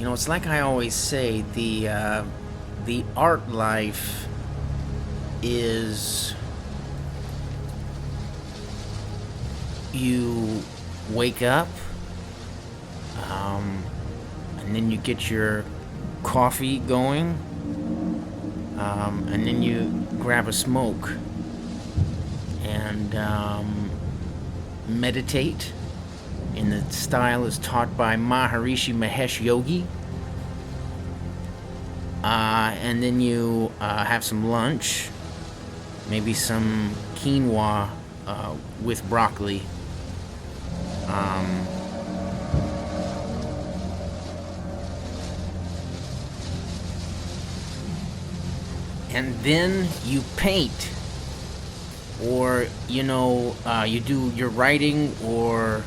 it's like I always say, the art life is you wake up, and then you get your coffee going, and then you grab a smoke and meditate in the style is taught by Maharishi Mahesh Yogi. And then you have some lunch, maybe some quinoa with broccoli. And then you paint, or you do your writing, or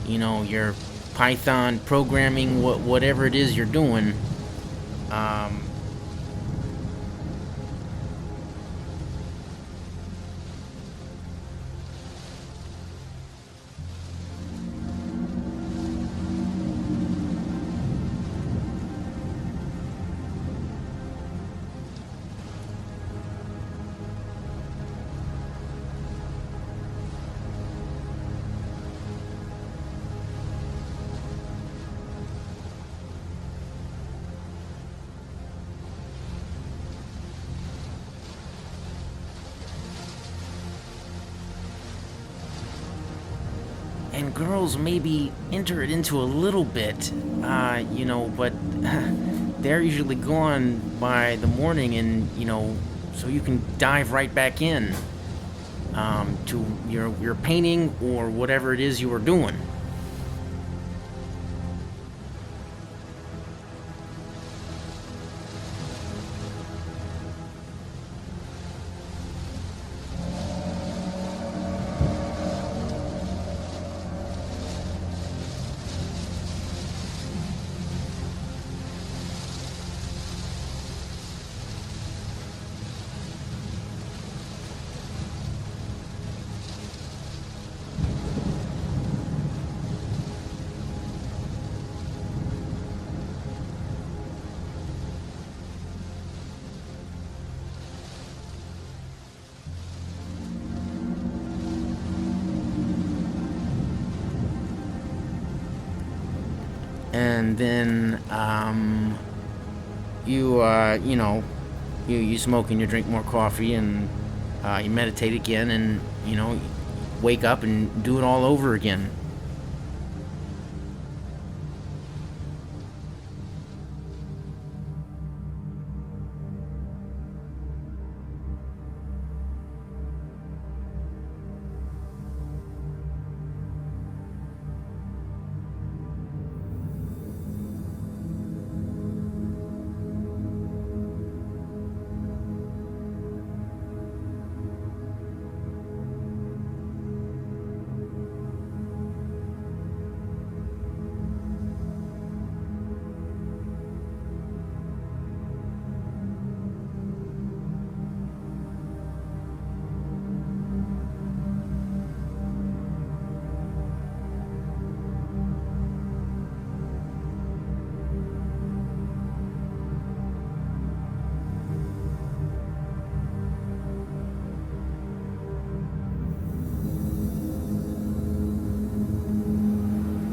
your Python programming, whatever it is you're doing. And girls maybe enter it into a little bit, but they're usually gone by the morning, and so you can dive right back in to your painting or whatever it is you were doing. And then you smoke and you drink more coffee, and you meditate again, and wake up and do it all over again.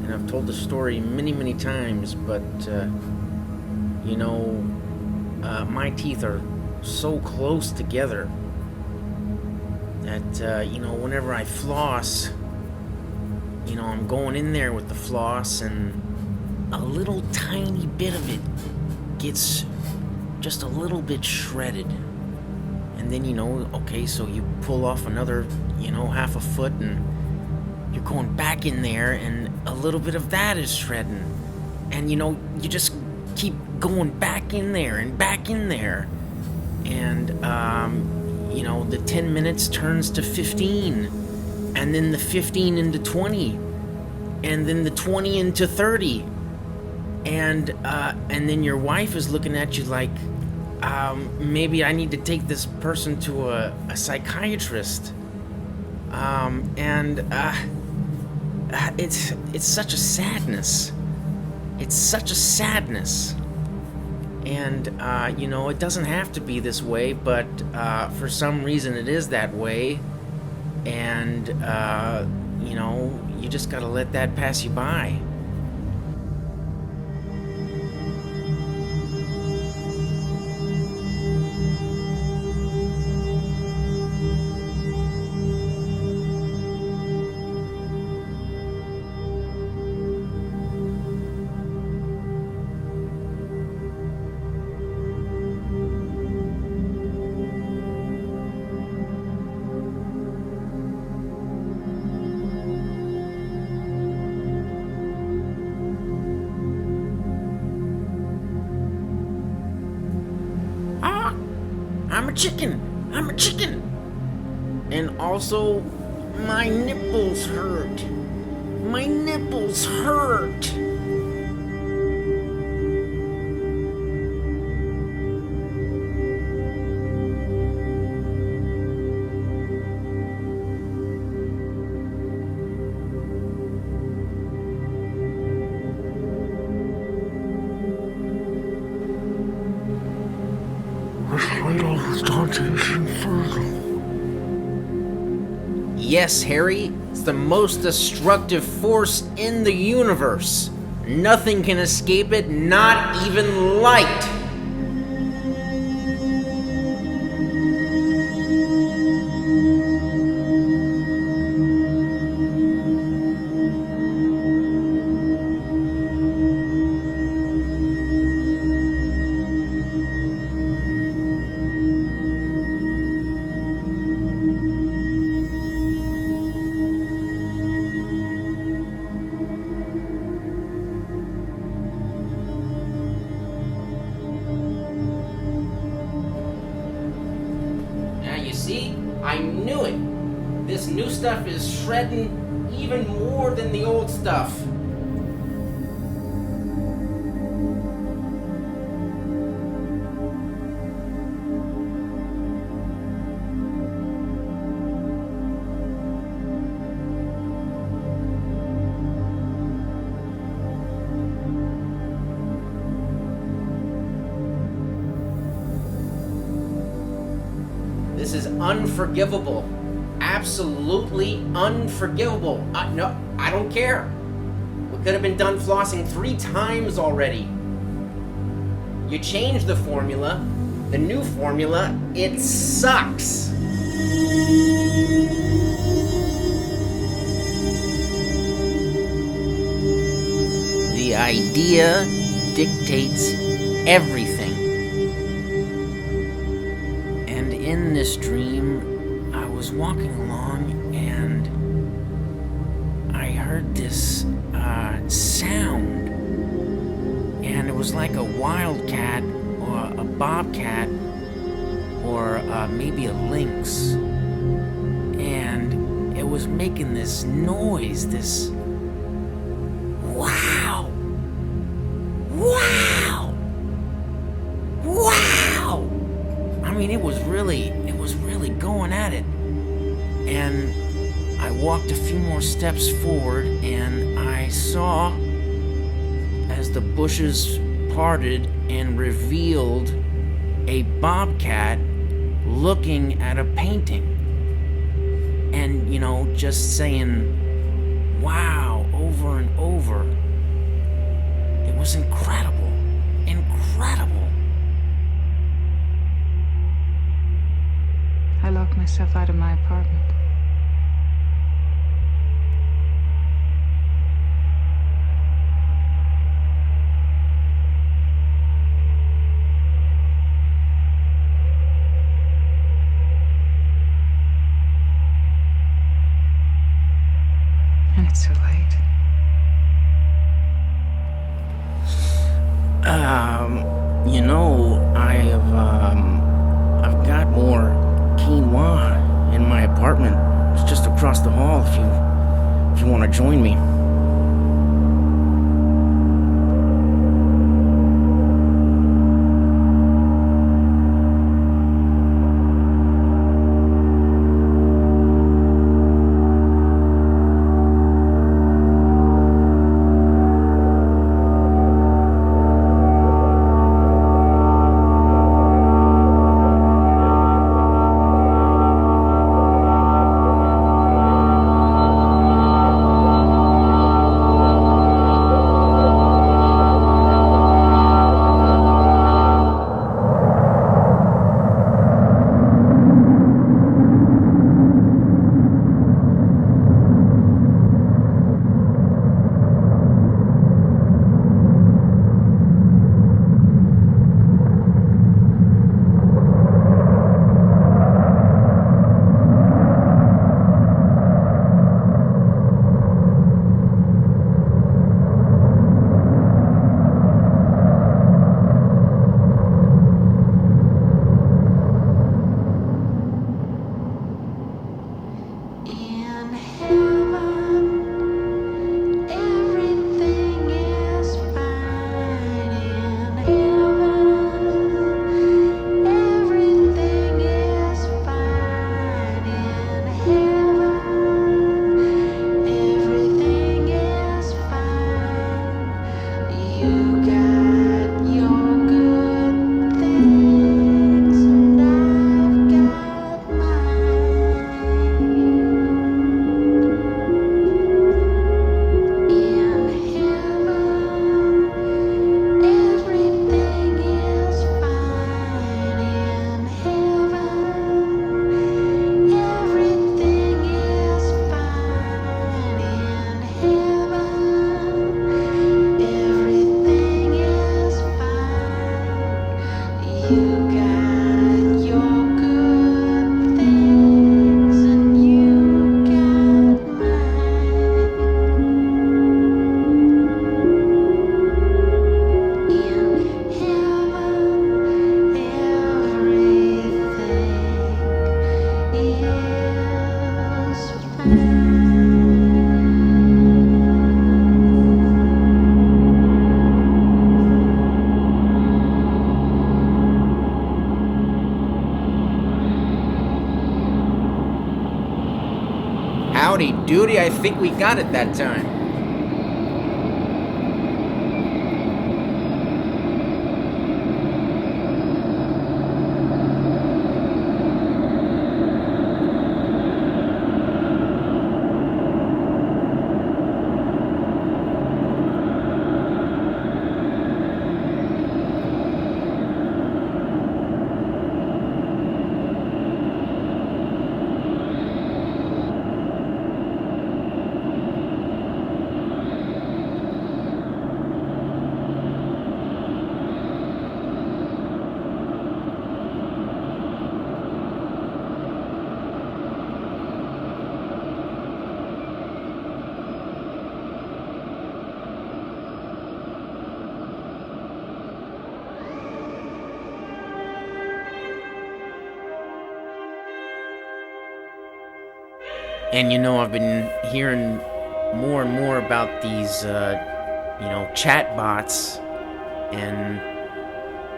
I've told the story many times, but my teeth are so close together that whenever I floss, I'm going in there with the floss, and a little tiny bit of it gets just a little bit shredded. And then okay, so you pull off another half a foot, and you're going back in there, and a little bit of that is shredding, and you just keep going back in there and back in there, and the 10 minutes turns to 15, and then the 15 into 20, and then the 20 into 30, and then your wife is looking at you like, maybe I need to take this person to a psychiatrist, and it's such a sadness, it's such a sadness. And, it doesn't have to be this way, but for some reason it is that way. And, you just gotta let that pass you by. I'm a chicken. And also, my nipples hurt. My nipples hurt. Yes, Harry, it's the most destructive force in the universe. Nothing can escape it, not even light. I knew it. This new stuff is shredding even more than the old stuff. This is unforgivable. Absolutely unforgivable. No, I don't care. We could have been done flossing 3 times already. You changed the formula. The new formula, it sucks. The idea dictates everything. In this dream, I was walking along and I heard this sound, and it was like a wildcat or a bobcat or maybe a lynx, and it was making this noise, this wow, wow, wow. I mean, it was really going at it. And I walked a few more steps forward, and I saw, as the bushes parted and revealed, a bobcat looking at a painting. And, just saying, wow, over and over. It was incredible. Incredible. I locked myself out of my apartment. And it's too late. I've got more quinoa in my apartment. It's just across the hall if you want to join me. Howdy doody, I think we got it that time. And you know, I've been hearing more and more about these, chat bots and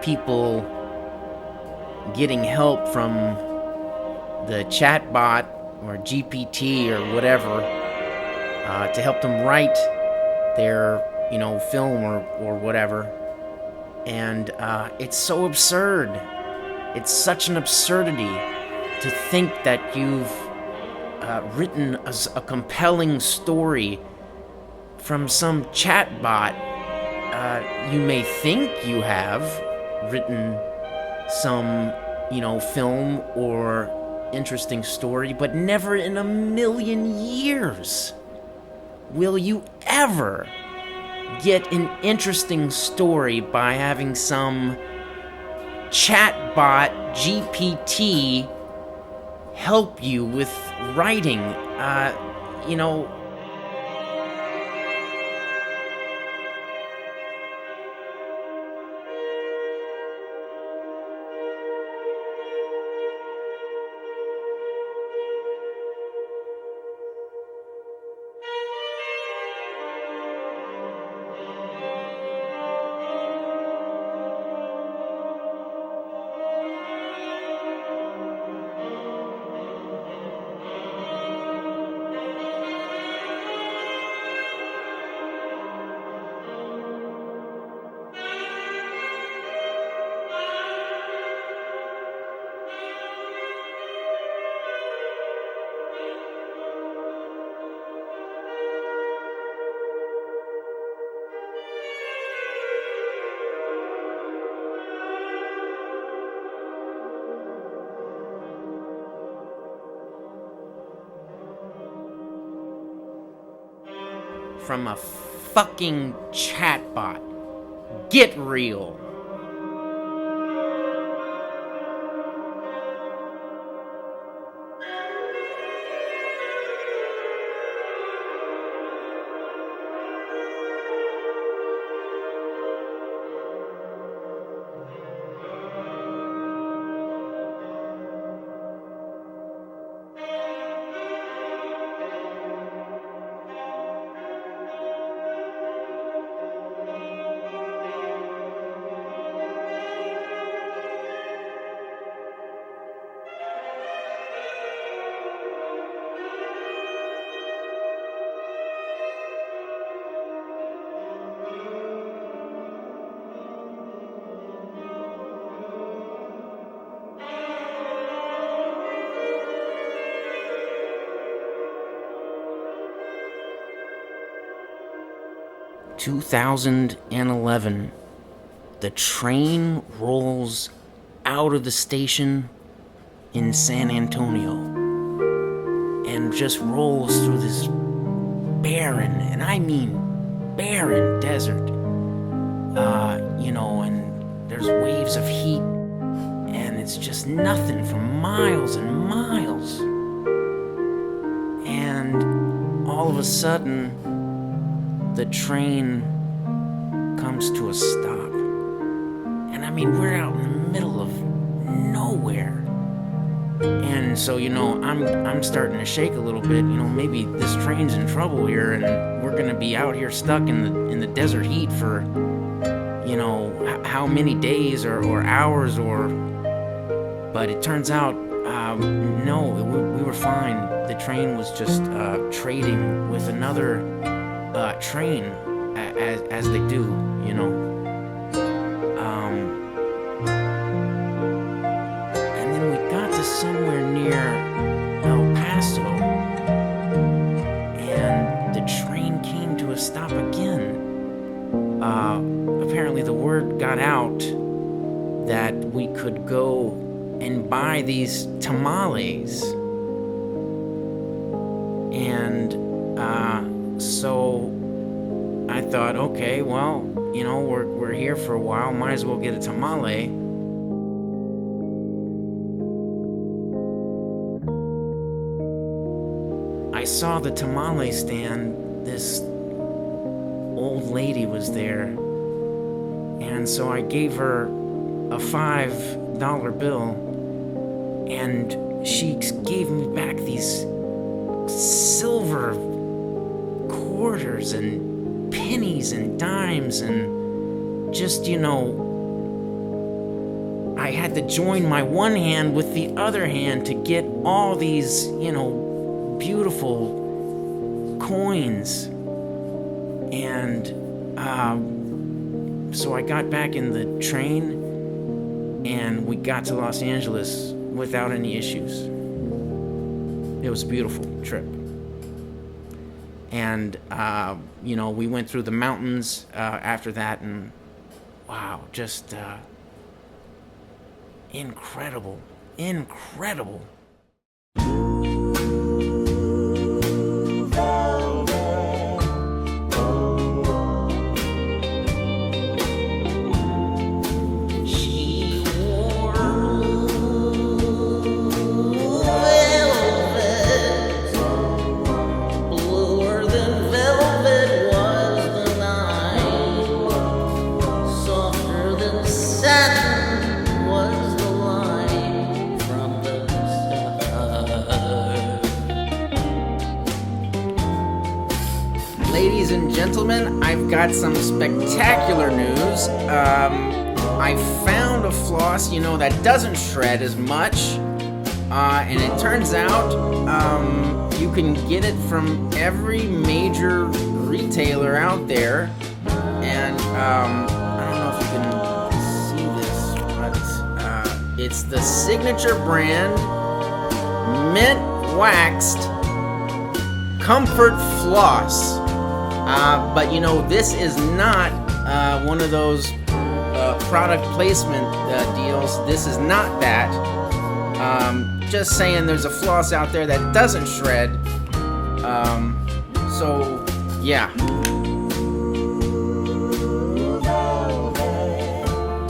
people getting help from the chat bot or GPT or whatever to help them write their, film or whatever. And it's so absurd. It's such an absurdity to think that you've written a compelling story from some chatbot. You may think you have written some, film or interesting story, but never in a million years will you ever get an interesting story by having some chatbot GPT help you with writing. From a fucking chatbot. Get real. "2011. The train rolls out of the station in San Antonio and just rolls through this barren, and I mean barren desert. And there's waves of heat, and it's just nothing for miles and miles. And all of a sudden, the train comes to a stop. And I mean, we're out in the middle of nowhere. And so, I'm starting to shake a little bit. Maybe this train's in trouble here, and we're gonna be out here stuck in the desert heat for, how many days or hours or. But it turns out No, we were fine. The train was just trading with another train, as they do, you know. And then we got to somewhere near El Paso, and the train came to a stop again. Apparently the word got out that we could go and buy these tamales. And so I thought, okay, well, you know, we're here for a while, might as well get a tamale. I saw the tamale stand. This old lady was there, and so I gave her a $5 bill, and she gave me back these silver quarters and pennies and dimes, and just, you know, I had to join my one hand with the other hand to get all these, you know, beautiful coins. And so I got back in the train, and we got to Los Angeles without any issues. It was a beautiful trip. And, you know, we went through the mountains after that, and wow, just incredible. Ladies and gentlemen, I've got some spectacular news. I found a floss, you know, that doesn't shred as much. And it turns out you can get it from every major retailer out there. And I don't know if you can see this, but it's the signature brand mint waxed comfort floss. But you know, this is not one of those product placement deals. This is not that. Just saying, there's a floss out there that doesn't shred. So yeah.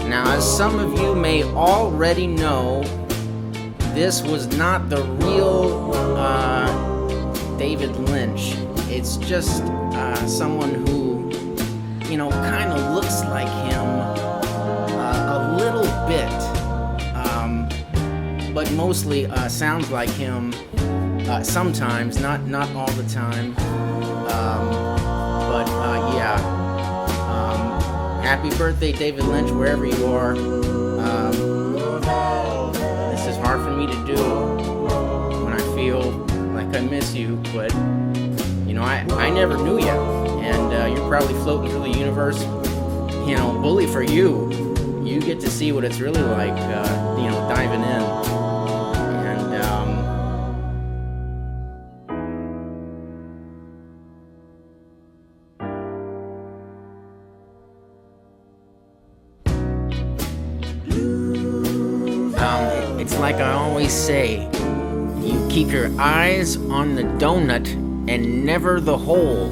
Now, as some of you may already know, this was not the real David Lynch. It's just someone who, you know, kind of looks like him a little bit, but mostly sounds like him sometimes, not all the time. But yeah, happy birthday, David Lynch, wherever you are. This is hard for me to do when I feel like I miss you, but you know, I never knew you, and you're probably floating through the universe. You know, bully for you. You get to see what it's really like, you know, diving in. And it's like I always say, you keep your eyes on the donut and never the hole.